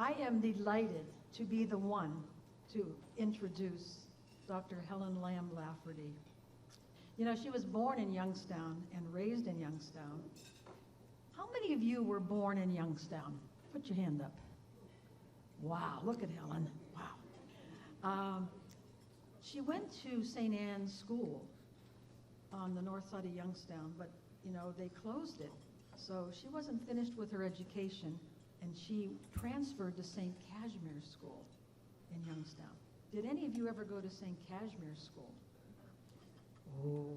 I am delighted to be the one to introduce Dr. Helen Lafferty. You know, she was born in Youngstown and raised in Youngstown. How many of you were born in Youngstown? Put your hand up. Wow, look at Helen. Wow. She went to St. Anne's School on the north side of Youngstown, but, you know, they closed it. So she wasn't finished with her education, and she transferred to St. Casimir's School in Youngstown. Did any of you ever go to St. Casimir's School? Oh,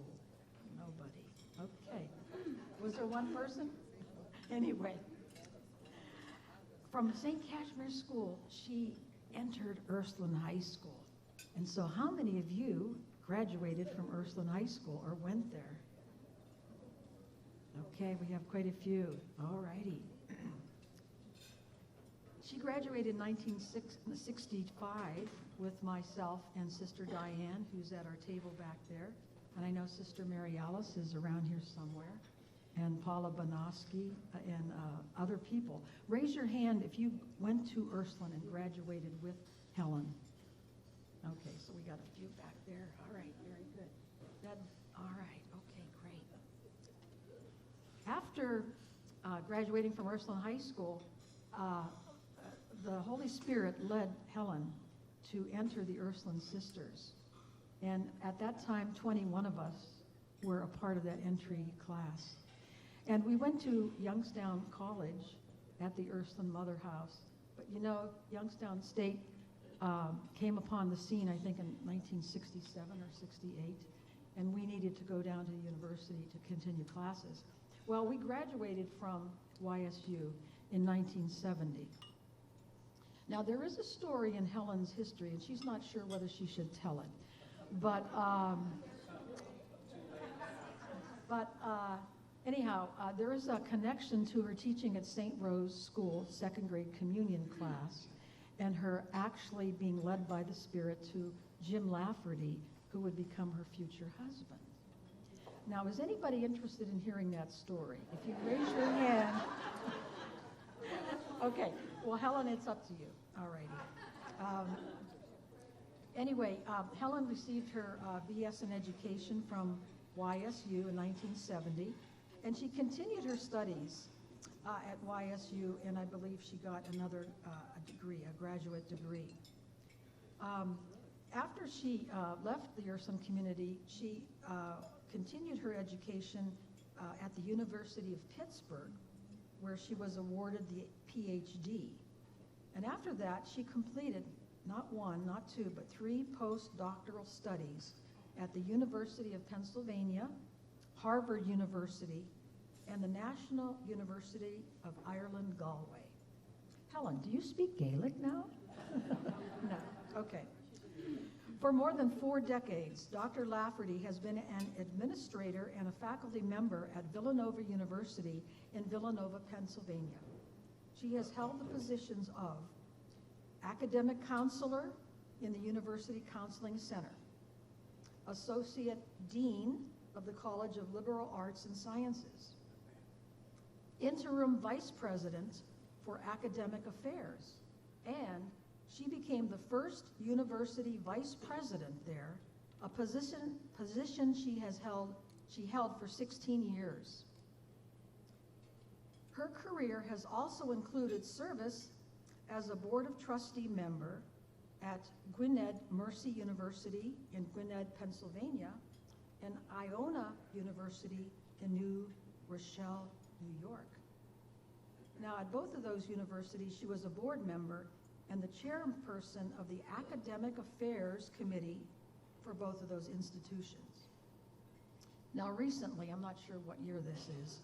nobody. Okay. Was there one person? Anyway, from St. Casimir's School, she entered Ursuline High School. And so how many of you graduated from Ursuline High School or went there? Okay, we have quite a few. All righty. She graduated in 1965 with myself and Sister Diane, who's at our table back there. And I know Sister Mary Alice is around here somewhere, and Paula Bonoski, and other people. Raise your hand if you went to Ursuline and graduated with Helen. Okay, so we got a few back there. All right, very good. All right, okay, great. After graduating from Ursuline High School, the Holy Spirit led Helen to enter the Ursuline Sisters. And at that time, 21 of us were a part of that entry class. And we went to Youngstown College at the Ursuline Mother House. But you know, Youngstown State came upon the scene, I think, in 1967 or 68, and we needed to go down to the university to continue classes. Well, we graduated from YSU in 1970. Now, there is a story in Helen's history, and she's not sure whether she should tell it. But anyhow, there is a connection to her teaching at St. Rose School, second grade communion class, and her actually being led by the Spirit to Jim Lafferty, who would become her future husband. Now, is anybody interested in hearing that story? If you raise your hand. Okay, well, Helen, it's up to you. All righty. Anyway, Helen received her BS in Education from YSU in 1970, and she continued her studies at YSU, and I believe she got another degree, a graduate degree. After she left the Ursuline community, she continued her education at the University of Pittsburgh, where she was awarded the Ph.D. And after that, she completed not one, not two, but 3 post-doctoral studies at the University of Pennsylvania, Harvard University, and the National University of Ireland-Galway. Helen, do you speak Gaelic now? No, okay. For more than 4 decades, Dr. Lafferty has been an administrator and a faculty member at Villanova University in Villanova, Pennsylvania. She has held the positions of academic counselor in the University Counseling Center, associate dean of the College of Liberal Arts and Sciences, interim vice president for academic affairs, and she became the first university vice president there, a position she held for 16 years. Her career has also included service as a Board of Trustee member at Gwynedd Mercy University in Gwynedd, Pennsylvania, and Iona University in New Rochelle, New York. Now, at both of those universities, she was a board member and the chairperson of the Academic Affairs Committee for both of those institutions. Now, recently, I'm not sure what year this is,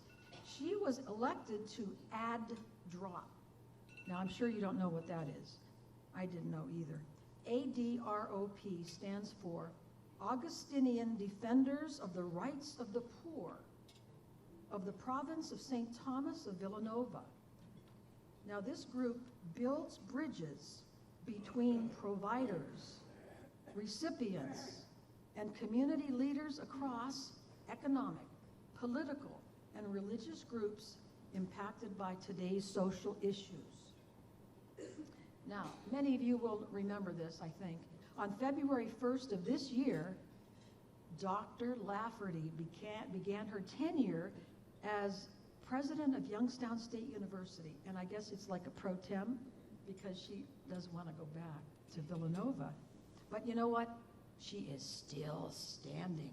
she was elected to ADROP. Now, I'm sure you don't know what that is. I didn't know either. ADROP stands for Augustinian Defenders of the Rights of the Poor of the province of St. Thomas of Villanova. Now, this group builds bridges between providers, recipients, and community leaders across economic, political, and religious groups impacted by today's social issues. Now, many of you will remember this, I think. On February 1st of this year, Dr. Lafferty began her tenure as president of Youngstown State University. And I guess it's like a pro tem because she doesn't want to go back to Villanova. But you know what? She is still standing.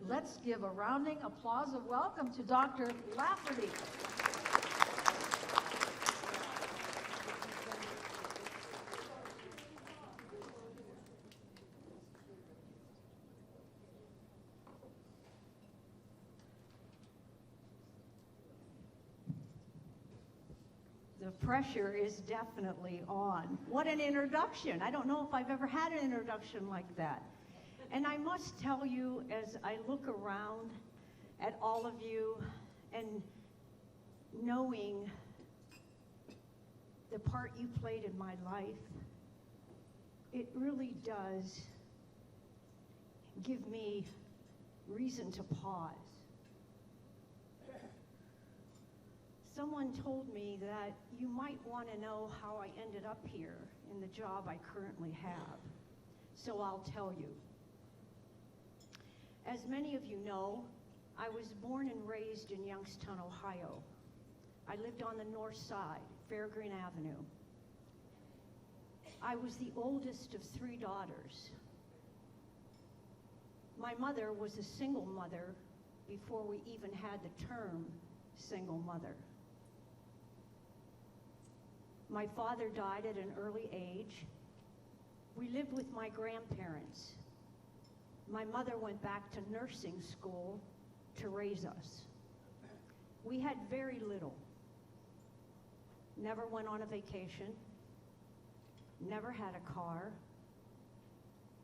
Let's give a rounding applause of welcome to Dr. Lafferty. The pressure is definitely on. What an introduction. I don't know if I've ever had an introduction like that. And I must tell you, as I look around at all of you and knowing the part you played in my life, it really does give me reason to pause. Someone told me that you might want to know how I ended up here in the job I currently have. So I'll tell you. As many of you know, I was born and raised in Youngstown, Ohio. I lived on the north side, Fairgreen Avenue. I was the oldest of 3 daughters. My mother was a single mother before we even had the term single mother. My father died at an early age. We lived with my grandparents. My mother went back to nursing school to raise us. We had very little. Never went on a vacation. Never had a car.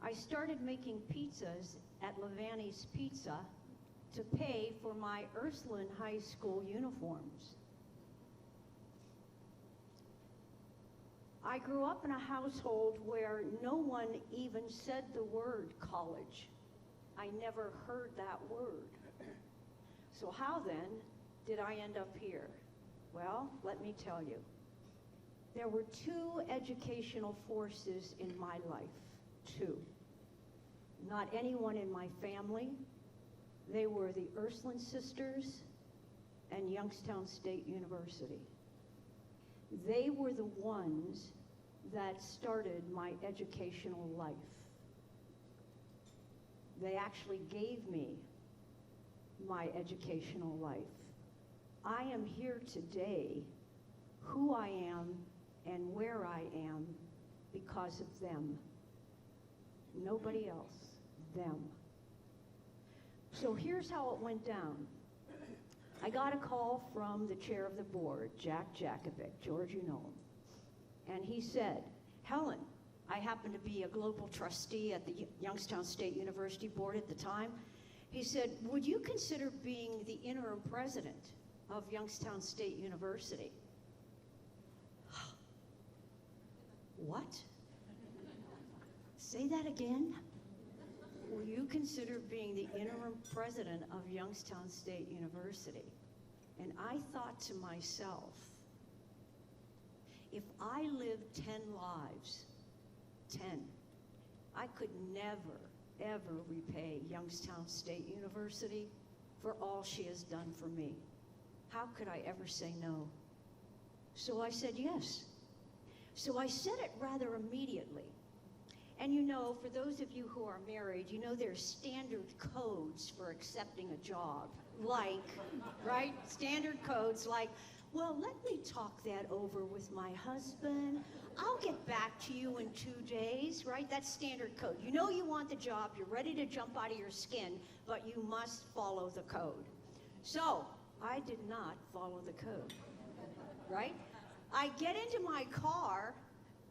I started making pizzas at Levani's Pizza to pay for my Ursuline High School uniforms. I grew up in a household where no one even said the word college. I never heard that word. So how then did I end up here? Well, let me tell you. There were 2 educational forces in my life, 2. Not anyone in my family. They were the Ursuline Sisters and Youngstown State University. They were the ones that started my educational life. They actually gave me my educational life. I am here today, who I am and where I am, because of them. Nobody else, them. So here's how it went down. I got a call from the chair of the board, Jack Jakovic, George, you know him. And he said, Helen, I happen to be a global trustee at the Youngstown State University board at the time. He said, would you consider being the interim president of Youngstown State University? What? Say that again? Will you consider being the interim president of Youngstown State University? And I thought to myself, if I lived 10 lives, 10, I could never, ever repay Youngstown State University for all she has done for me. How could I ever say no? So I said yes. So I said it rather immediately. And you know, for those of you who are married, you know there's standard codes for accepting a job. Like, right? Standard codes like, well, let me talk that over with my husband. I'll get back to you in 2 days, right? That's standard code. You know you want the job, you're ready to jump out of your skin, but you must follow the code. So, I did not follow the code, right? I get into my car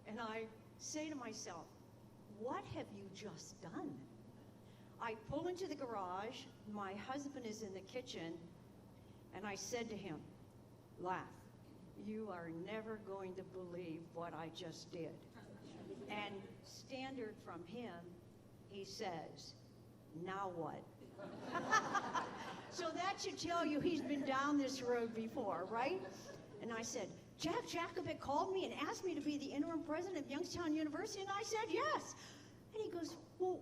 and I say to myself, what have you just done? I pull into the garage, my husband is in the kitchen, and I said to him, laugh, you are never going to believe what I just did. And standard from him, he says, now what? So that should tell you he's been down this road before, right? And I said, Jack Jacobit called me and asked me to be the interim president of Youngstown University, and I said yes. And he goes, well,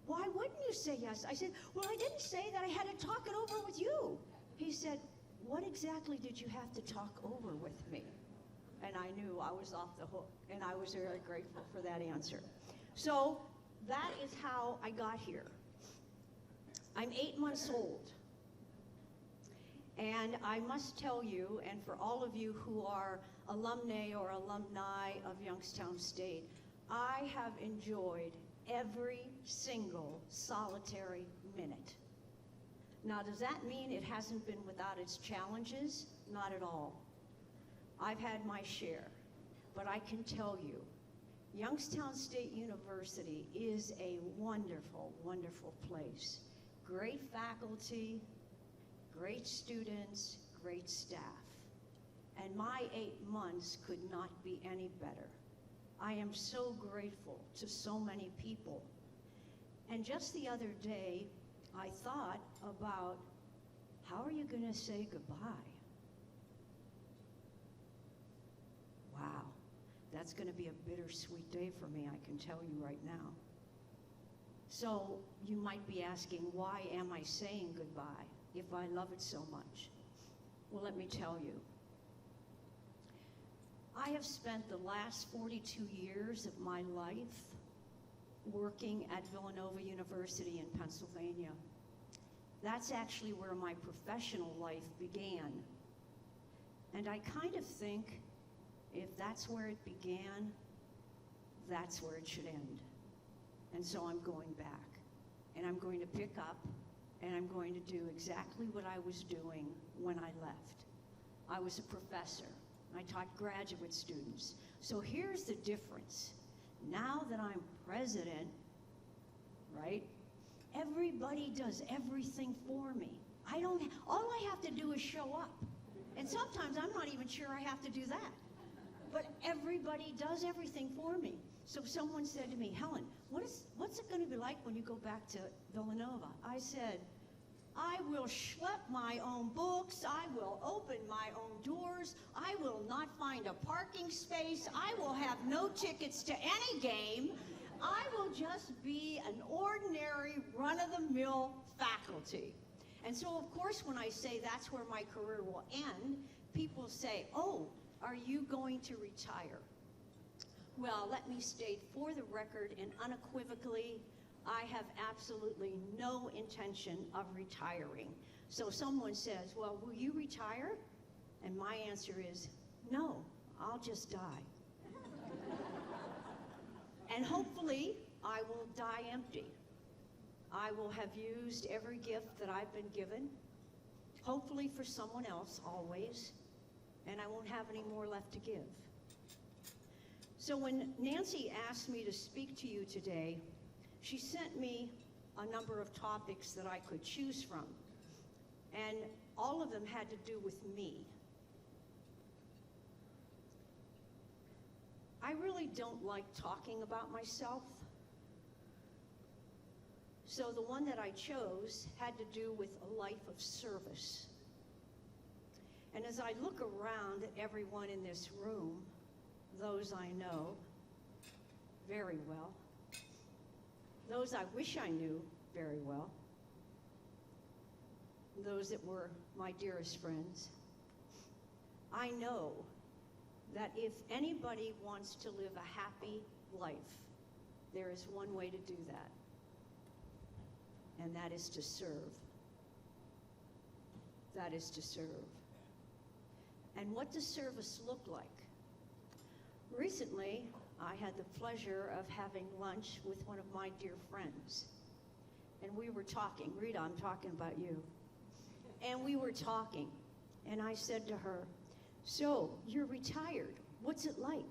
why wouldn't you say yes? I said, well, I didn't say that. I had to talk it over with you. He said, what exactly did you have to talk over with me? And I knew I was off the hook, and I was very grateful for that answer. So that is how I got here. I'm 8 months old. And I must tell you, and for all of you who are alumni or alumni of Youngstown State, I have enjoyed every single solitary minute. Now, does that mean it hasn't been without its challenges? Not at all. I've had my share, but I can tell you, Youngstown State University is a wonderful, wonderful place. Great faculty, great students, great staff. And my 8 months could not be any better. I am so grateful to so many people. And just the other day, I thought about, how are you going to say goodbye? Wow, that's going to be a bittersweet day for me, I can tell you right now. So you might be asking, why am I saying goodbye if I love it so much? Well, let me tell you. I have spent the last 42 years of my life working at Villanova University in Pennsylvania. That's actually where my professional life began. And I kind of think if that's where it began, that's where it should end. And so I'm going back. And I'm going to pick up, and I'm going to do exactly what I was doing when I left. I was a professor. I taught graduate students. So here's the difference. Now that I'm president, right, everybody does everything for me. All I have to do is show up. And sometimes I'm not even sure I have to do that. But everybody does everything for me. So someone said to me, Helen, what's it going to be like when you go back to Villanova? I said, I will schlep my own books, I will open my own doors, I will not find a parking space, I will have no tickets to any game, I will just be an ordinary run-of-the-mill faculty. And so of course when I say that's where my career will end, people say, oh, are you going to retire? Well, let me state for the record and unequivocally, I have absolutely no intention of retiring. So someone says, well, will you retire? And my answer is, no, I'll just die. And hopefully, I will die empty. I will have used every gift that I've been given, hopefully for someone else always, and I won't have any more left to give. So when Nancy asked me to speak to you today, she sent me a number of topics that I could choose from, and all of them had to do with me. I really don't like talking about myself, so the one that I chose had to do with a life of service. And as I look around at everyone in this room, those I know very well, those I wish I knew very well, those that were my dearest friends, I know that if anybody wants to live a happy life, there is one way to do that, and that is to serve. That is to serve. And what does service look like? Recently, I had the pleasure of having lunch with one of my dear friends. And we were talking. Rita, I'm talking about you. And we were talking. And I said to her, so, you're retired. What's it like?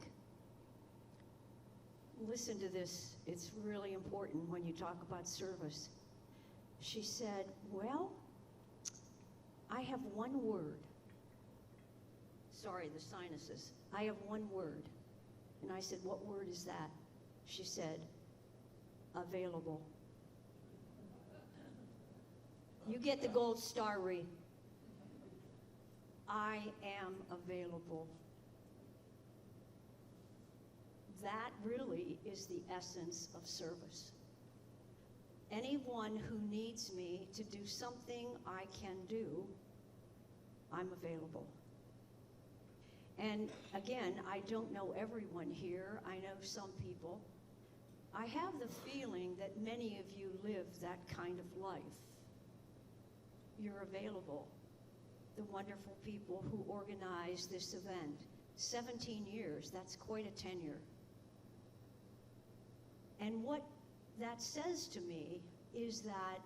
Listen to this. It's really important when you talk about service. She said, well, I have one word. Sorry, the sinuses. I have one word. And I said, what word is that? She said, available. You get the gold star, Ree. I am available that really is the essence of service. Anyone who needs me to do something I can do, I'm available. And again, I don't know everyone here. I know some people. I have the feeling that many of you live that kind of life. You're available. The wonderful people who organized this event. 17 years, that's quite a tenure. And what that says to me is that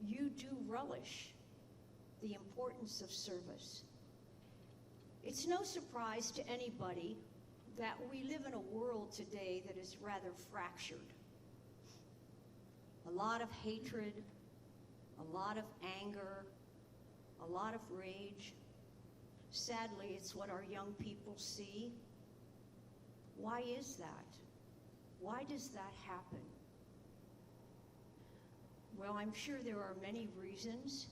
you do relish the importance of service. It's no surprise to anybody that we live in a world today that is rather fractured. A lot of hatred, a lot of anger, a lot of rage. Sadly, it's what our young people see. Why is that? Why does that happen? Well, I'm sure there are many reasons,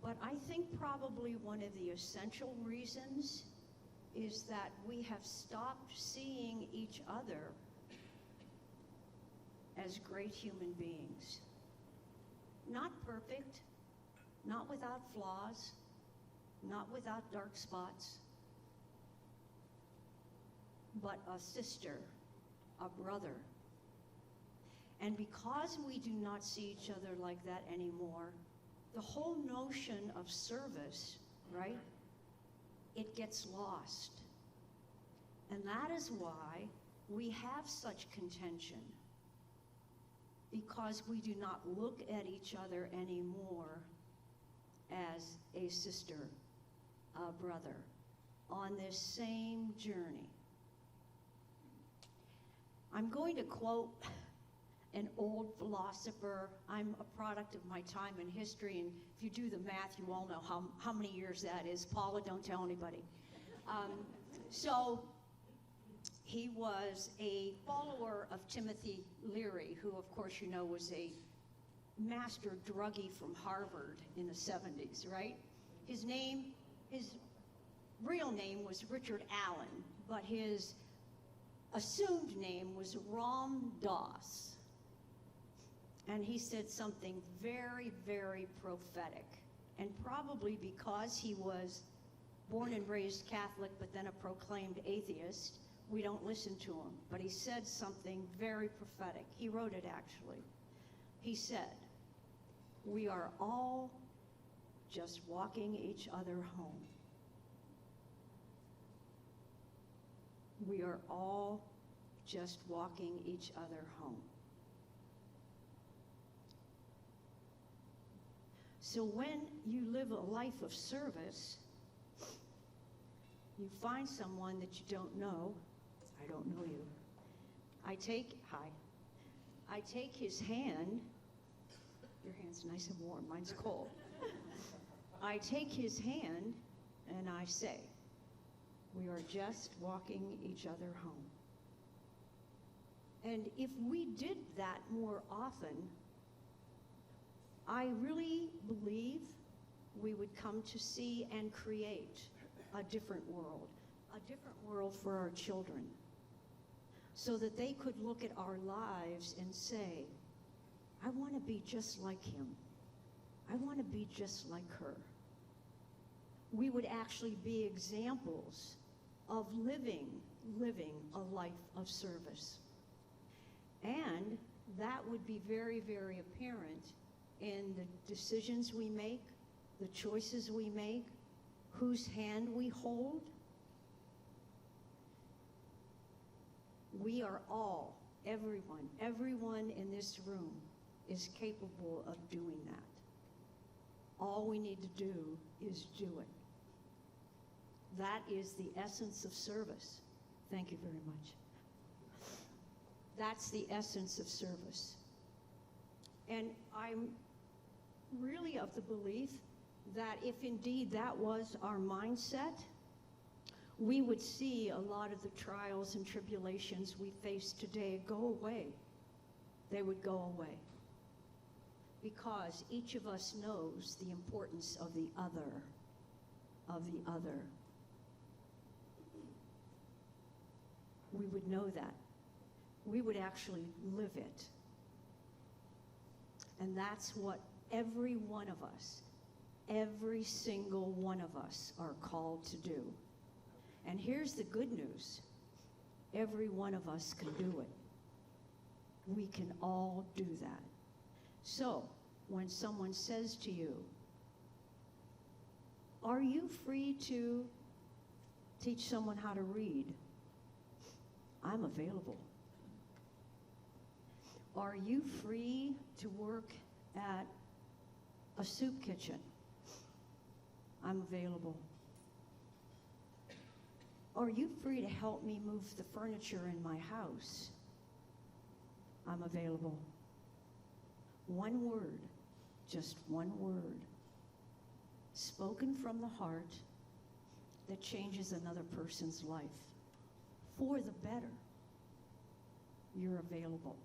but I think probably one of the essential reasons is that we have stopped seeing each other as great human beings. Not perfect, not without flaws, not without dark spots, but a sister, a brother. And because we do not see each other like that anymore, the whole notion of service, right, it gets lost. And that is why we have such contention, because we do not look at each other anymore as a sister, a brother, on this same journey. I'm going to quote an old philosopher. I'm a product of my time in history, and if you do the math, you all know how many years that is. Paula, don't tell anybody. So he was a follower of Timothy Leary, who, of course, you know, was a master druggie from Harvard in the 70s, right? His real name was Richard Allen, but his assumed name was Ram Dass. And he said something very, very prophetic. And probably because he was born and raised Catholic, but then a proclaimed atheist, we don't listen to him. But he said something very prophetic. He wrote it, actually. He said, "We are all just walking each other home." We are all just walking each other home. So when you live a life of service, you find someone that you don't know. I don't know you. I take his hand. Your hand's nice and warm, mine's cold. I take his hand and I say, we are just walking each other home. And if we did that more often, I really believe we would come to see and create a different world for our children, so that they could look at our lives and say, I want to be just like him. I want to be just like her. We would actually be examples of living a life of service. And that would be very, very apparent in the decisions we make, the choices we make, whose hand we hold. We are all, everyone in this room is capable of doing that. All we need to do is do it. That is the essence of service. Thank you very much. That's the essence of service. And I'm really of the belief that if indeed that was our mindset, we would see a lot of the trials and tribulations we face today go away. They would go away. Because each of us knows the importance of the other, we would would know that. We would actually live it. And that's what every one of us, every single one of us are called to do. And here's the good news. Every one of us can do it. We can all do that. So, when someone says to you, are you free to teach someone how to read? I'm available. Are you free to work at a soup kitchen? I'm available. Are you free to help me move the furniture in my house? I'm available. One word, just one word, spoken from the heart that changes another person's life for the better. You're available.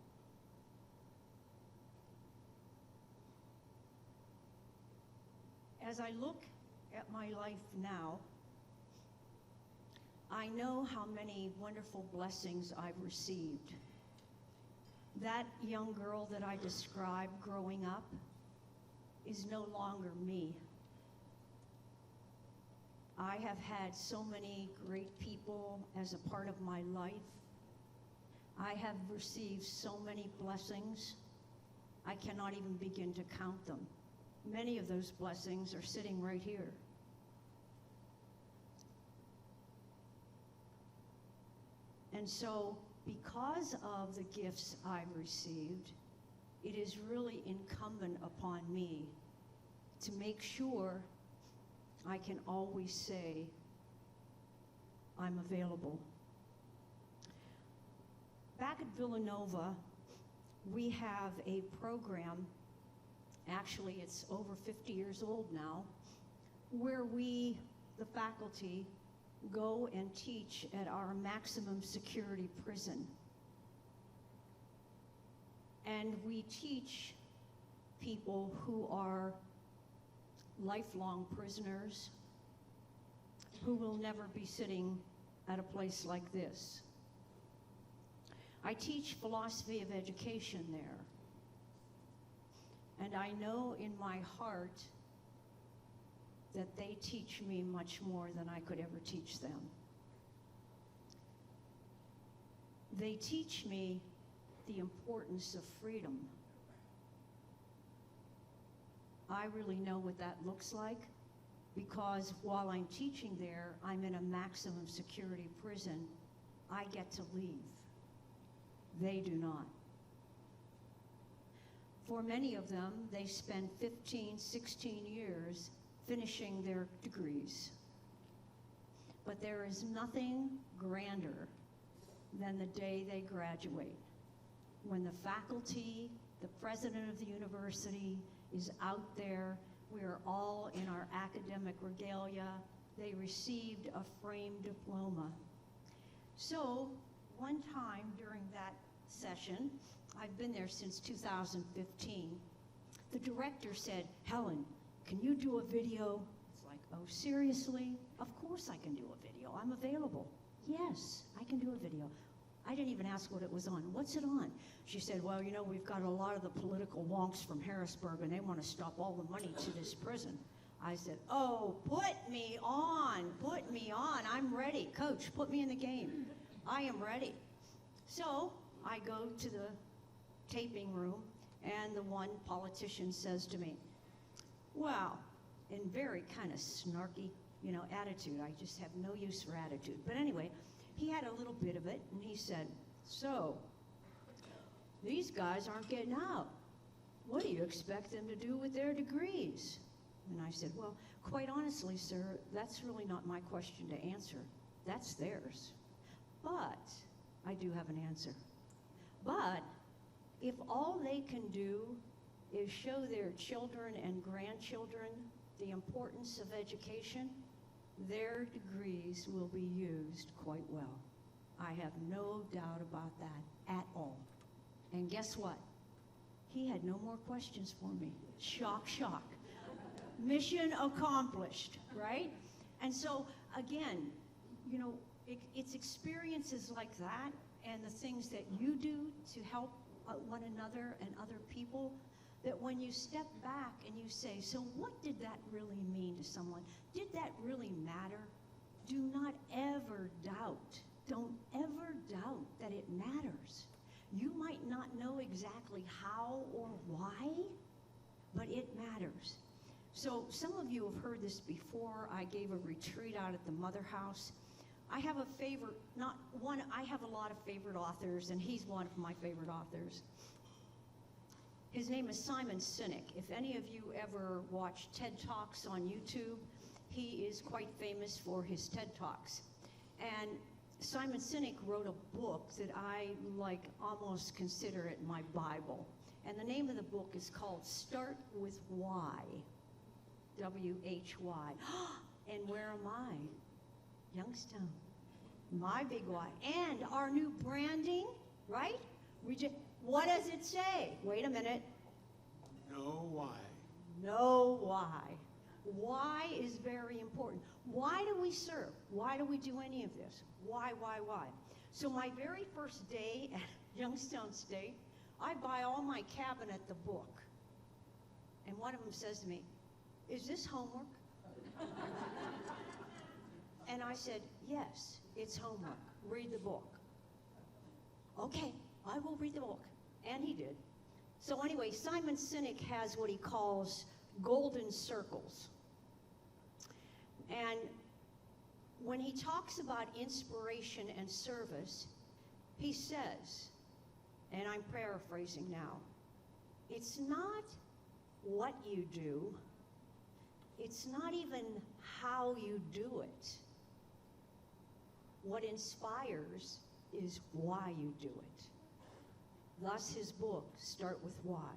As I look at my life now, I know how many wonderful blessings I've received. That young girl that I described growing up is no longer me. I have had so many great people as a part of my life. I have received so many blessings, I cannot even begin to count them. Many of those blessings are sitting right here. And so, because of the gifts I've received, it is really incumbent upon me to make sure I can always say, I'm available. Back at Villanova, we have a program, actually it's over 50 years old now, where we, the faculty, go and teach at our maximum security prison. And we teach people who are lifelong prisoners who will never be sitting at a place like this. I teach philosophy of education there. And I know in my heart that they teach me much more than I could ever teach them. They teach me the importance of freedom. I really know what that looks like because while I'm teaching there, I'm in a maximum security prison. I get to leave. They do not. For many of them, they spend 15, 16 years finishing their degrees. But there is nothing grander than the day they graduate, when the faculty, the president of the university is out there, we are all in our academic regalia, they received a framed diploma. So, one time during that session, I've been there since 2015, the director said, Helen, can you do a video? It's like, oh, seriously? Of course I can do a video. I'm available. Yes, I can do a video. I didn't even ask what it was on. What's it on? She said, well, you know, we've got a lot of the political wonks from Harrisburg, and they want to stop all the money to this prison. I said, oh, put me on. Put me on. I'm ready. Coach, put me in the game. I am ready. So I go to the taping room, and the one politician says to me, well, in very kind of snarky, attitude. I just have no use for attitude. But anyway, he had a little bit of it, and he said, so, these guys aren't getting out. What do you expect them to do with their degrees? And I said, well, quite honestly, sir, that's really not my question to answer. That's theirs. But I do have an answer. But if all they can do is show their children and grandchildren the importance of education, their degrees will be used quite well. I have no doubt about that at all. And guess what? He had no more questions for me. Shock, shock. Mission accomplished, right? And so, again, It's experiences like that and the things that you do to help one another and other people, that when you step back and you say, so what did that really mean to someone? Did that really matter? Do not ever doubt. Don't ever doubt that it matters. You might not know exactly how or why, but it matters. So some of you have heard this before. I gave a retreat out at the Mother House. I have a favorite, not one, I have a lot of favorite authors, and he's one of my favorite authors. His name is Simon Sinek. If any of you ever watch TED Talks on YouTube, he is quite famous for his TED Talks. And Simon Sinek wrote a book that I almost consider it my Bible. And the name of the book is called Start With Why. W-H-Y. And where am I? Youngstown. My big why. And our new branding, right? What does it say? Wait a minute. Know why. Know why. Why is very important. Why do we serve? Why do we do any of this? Why? So my very first day at Youngstown State, I buy all my cabinet the book. And one of them says to me, "Is this homework?" And I said, "Yes, it's homework. Read the book." "Okay, I will read the book." And he did. So anyway, Simon Sinek has what he calls golden circles. And when he talks about inspiration and service, he says, and I'm paraphrasing now, it's not what you do, it's not even how you do it. What inspires is why you do it. Thus his book, Start With Why.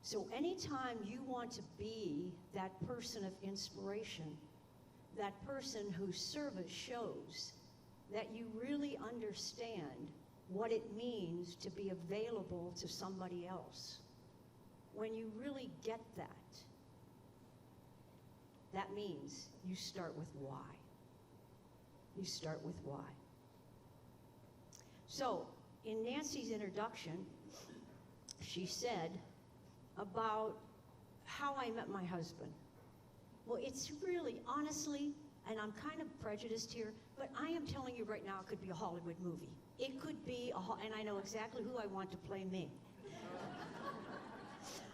So anytime you want to be that person of inspiration, that person whose service shows that you really understand what it means to be available to somebody else, when you really get that, that means you start with why. You start with why. So, in Nancy's introduction, she said about how I met my husband. Well, it's really, honestly, and I'm kind of prejudiced here, but I am telling you right now, it could be a Hollywood movie. It could be, and I know exactly who I want to play me.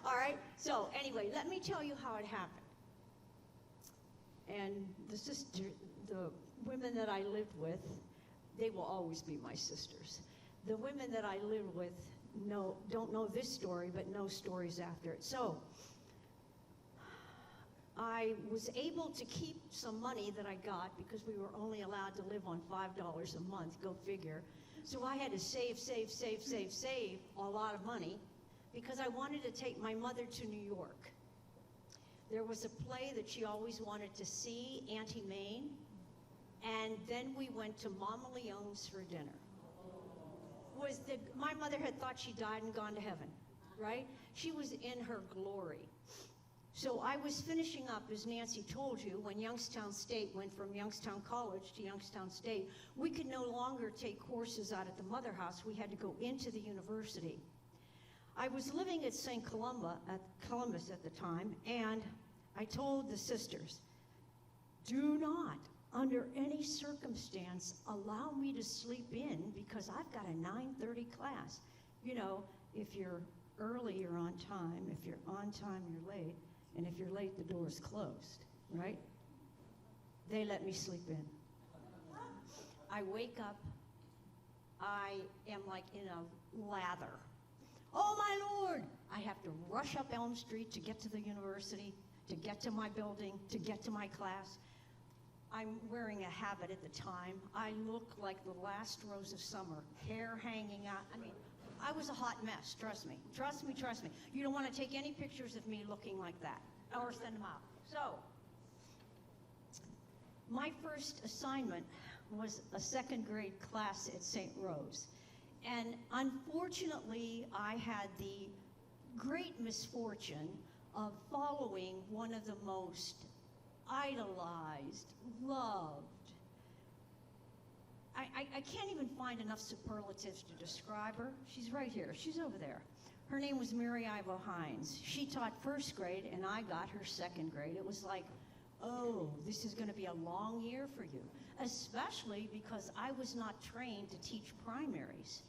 All right, so anyway, let me tell you how it happened. And the women that I lived with, they will always be my sisters. The women that I lived with don't know this story, but know stories after it. So I was able to keep some money that I got because we were only allowed to live on $5 a month, go figure. So I had to save a lot of money because I wanted to take my mother to New York. There was a play that she always wanted to see, Auntie Mame, and then we went to Mama Leone's for dinner. My mother had thought she died and gone to heaven, right? She was in her glory. So I was finishing up, as Nancy told you, when Youngstown State went from Youngstown College to Youngstown State. We could no longer take courses out at the Mother House. We had to go into the university. I was living at St. Columbus at the time, and I told the sisters, do not, under any circumstance, allow me to sleep in because I've got a 9:30 class. You know, if you're early, you're on time. If you're on time, you're late. And if you're late, the door is closed, right? They let me sleep in. I wake up, I am like in a lather. Oh my Lord! I have to rush up Elm Street to get to the university, to get to my building, to get to my class. I'm wearing a habit at the time. I look like the last rose of summer, hair hanging out. I mean, I was a hot mess, trust me. Trust me. You don't want to take any pictures of me looking like that or send them out. So, my first assignment was a second grade class at St. Rose. And unfortunately, I had the great misfortune of following one of the most idolized, loved, I can't even find enough superlatives to describe her. She's right here. She's over there. Her name was Mary Ivo Hines. She taught first grade, and I got her second grade. It was like, oh, this is going to be a long year for you, especially because I was not trained to teach primaries.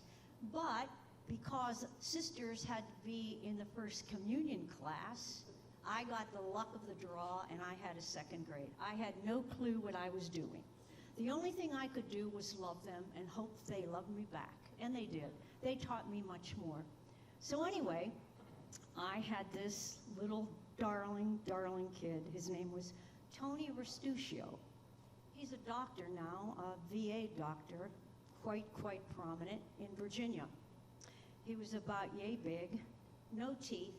But because sisters had to be in the first communion class, I got the luck of the draw, and I had a second grade. I had no clue what I was doing. The only thing I could do was love them and hope they loved me back, and they did. They taught me much more. So anyway, I had this little darling, darling kid. His name was Tony Restuccio. He's a doctor now, a VA doctor, quite prominent in Virginia. He was about yay big, no teeth,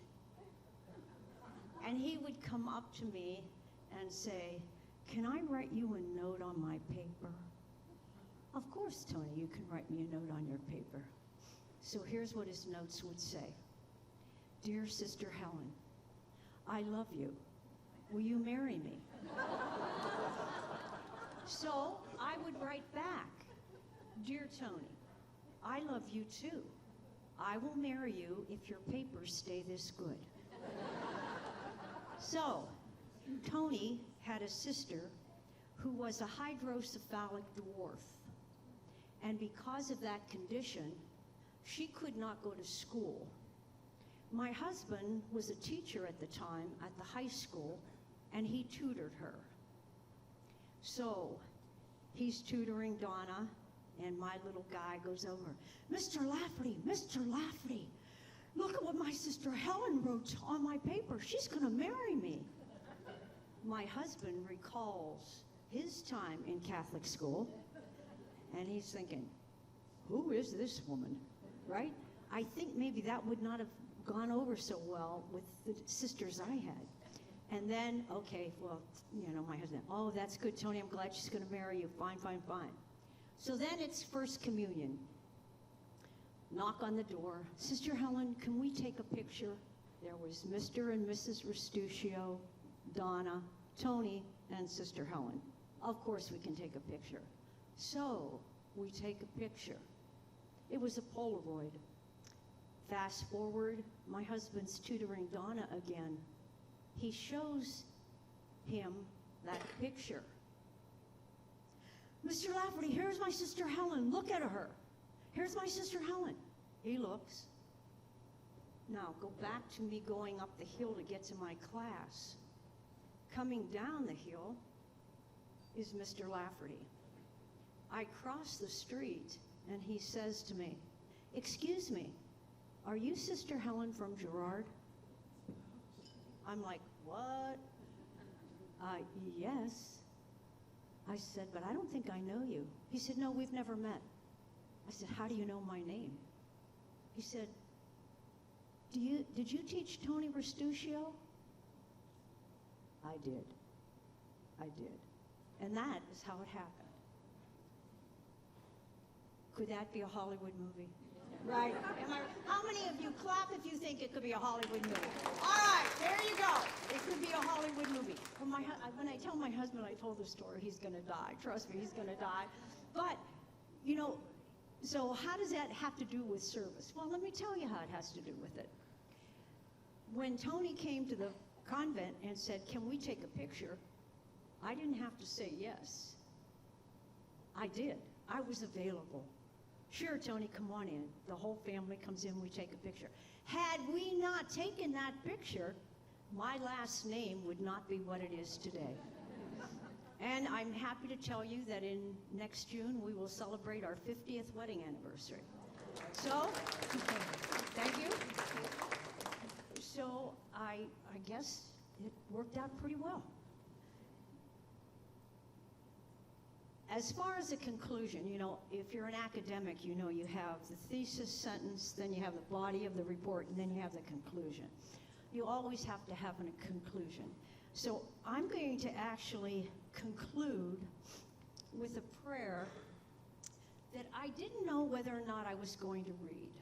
and he would come up to me and say, "Can I write you a note on my paper?" "Of course, Tony, you can write me a note on your paper." So here's what his notes would say. "Dear Sister Helen, I love you. Will you marry me?" So I would write back, "Dear Tony, I love you too. I will marry you if your papers stay this good." So Tony had a sister who was a hydrocephalic dwarf. And because of that condition, she could not go to school. My husband was a teacher at the time at the high school, and he tutored her. So he's tutoring Donna, and my little guy goes over, "Mr. Lafferty, Mr. Lafferty, look at what my sister Helen wrote on my paper. She's going to marry me." My husband recalls his time in Catholic school, and he's thinking, who is this woman, right? I think maybe that would not have gone over so well with the sisters I had. And then, okay, well, my husband, "Oh, that's good, Tony, I'm glad she's going to marry you. Fine, fine, fine." So then it's First Communion. Knock on the door. "Sister Helen, can we take a picture?" There was Mr. and Mrs. Restuccio, Donna, Tony, and Sister Helen. Of course we can take a picture. So we take a picture. It was a Polaroid. Fast forward, my husband's tutoring Donna again. He shows him that picture. "Mr. Lafferty, here's my sister Helen. Look at her. Here's my sister Helen." He looks. Now go back to me going up the hill to get to my class. Coming down the hill is Mr. Lafferty. I cross the street, and he says to me, "Excuse me, are you Sister Helen from Girard?" I'm like, "What?" "Yes." I said, "But I don't think I know you." He said, "No, we've never met." I said, "How do you know my name?" He said, Did you teach Tony Restuccio?" I did. And that is how it happened. Could that be a Hollywood movie? Right? How many of you clap if you think it could be a Hollywood movie? All right, there you go. It could be a Hollywood movie. When I tell my husband I told the story, he's going to die. Trust me, he's going to die. But, so how does that have to do with service? Well, let me tell you how it has to do with it. When Tony came to the convent and said, "Can we take a picture?" I didn't have to say yes. I did. I was available. "Sure, Tony, come on in." The whole family comes in, we take a picture. Had we not taken that picture, my last name would not be what it is today. And I'm happy to tell you that in next June, we will celebrate our 50th wedding anniversary. So, thank you. So I guess it worked out pretty well. As far as the conclusion, if you're an academic, you have the thesis sentence, then you have the body of the report, and then you have the conclusion. You always have to have a conclusion. So I'm going to actually conclude with a prayer that I didn't know whether or not I was going to read.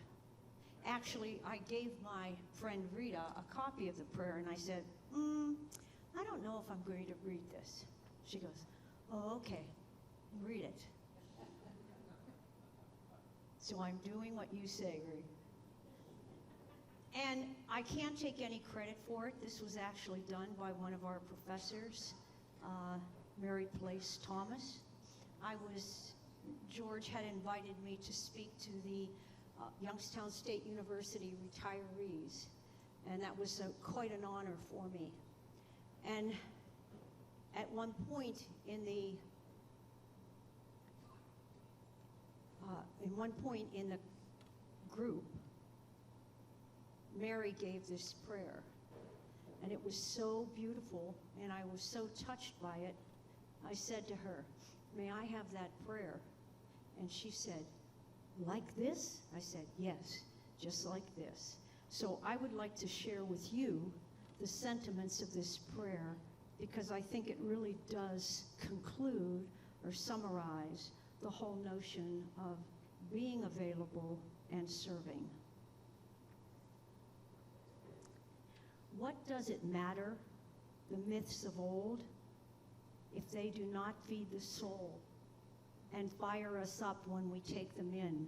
Actually, I gave my friend Rita a copy of the prayer, and I said, I don't know if I'm going to read this. She goes, "Oh, okay, read it." So I'm doing what you say, Greg. And I can't take any credit for it. This was actually done by one of our professors, Mary Place Thomas. George had invited me to speak to the Youngstown State University retirees, and that was quite an honor for me. And at one point in the group, Mary gave this prayer, and it was so beautiful, and I was so touched by it. I said to her, "May I have that prayer?" And she said, "Like this?" I said, "Yes, just like this." So I would like to share with you the sentiments of this prayer, because I think it really does conclude or summarize the whole notion of being available and serving. What does it matter, the myths of old, if they do not feed the soul and fire us up when we take them in?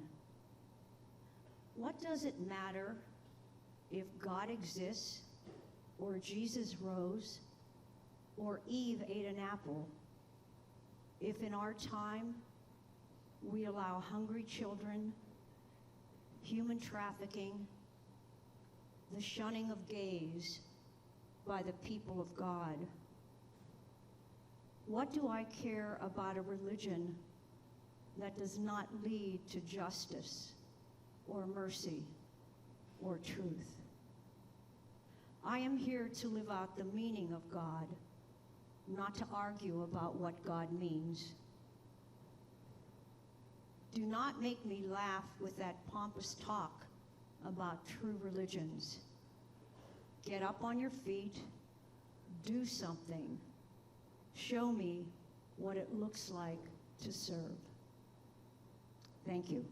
What does it matter if God exists, or Jesus rose, or Eve ate an apple, if in our time we allow hungry children, human trafficking, the shunning of gays by the people of God? What do I care about a religion that does not lead to justice or mercy or truth? I am here to live out the meaning of God, not to argue about what God means. Do not make me laugh with that pompous talk about true religions. Get up on your feet, do something. Show me what it looks like to serve. Thank you.